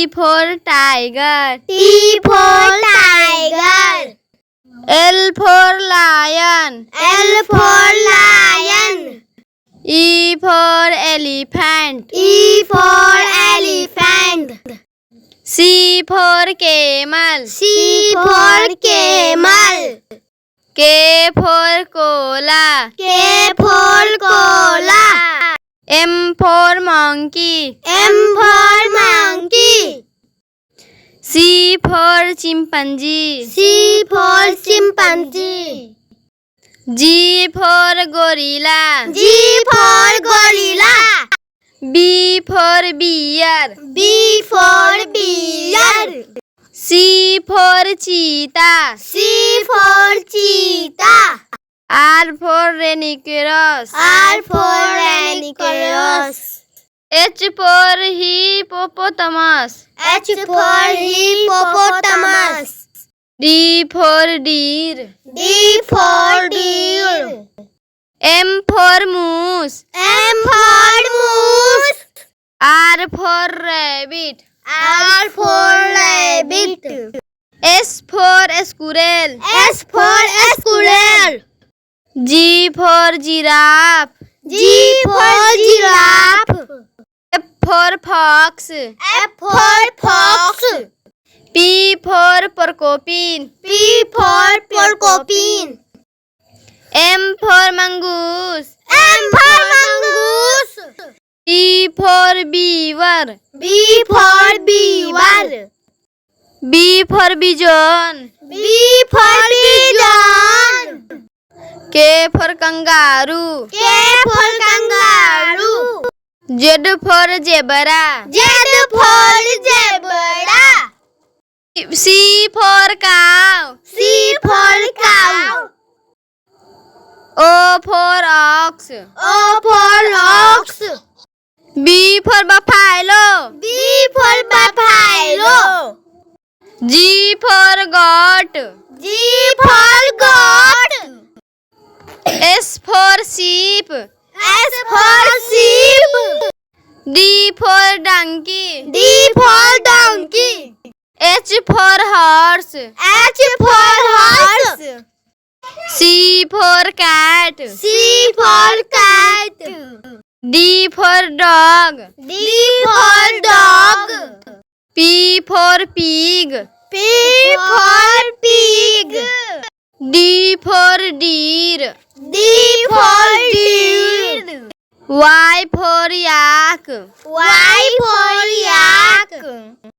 for tiger. T for tiger. L for lion. L for lion. E for elephant. E for elephant. C for camel. C for camel. K for koala. K for koala. M for monkey. M for monkey. C for chimpanzee. C for chimpanzee. G for gorilla. G for gorilla. B for bear. B for bear. C for cheetah. C for cheetah. R for rhenoceros. R for rhenoceros. H for hippopotamus. H for hippopotamus. D for deer. D for deer. M for moose. M for moose. R for rabbit. R for rabbit. S for squirrel. S for squirrel. G for giraffe. G for giraffe. F for fox. F for fox. P for porcopine. P for porcopine. M for mongoose. M for mongoose. B for beaver. B for beaver. B for bison. B for bison. K for kangaroo. K for kangaroo. Z for zebra. Z for zebra. C for cow. C for cow. O for ox. O for ox. B for buffalo. B for buffalo. G for goat. G for goat. S for sheep. S for sheep. D for donkey. D for donkey. H for horse. H for horse. C for cat. C for cat. D for dog. D for dog. P for pig. P for pig. D for deer. D for deer. Y for yak. Y for yak.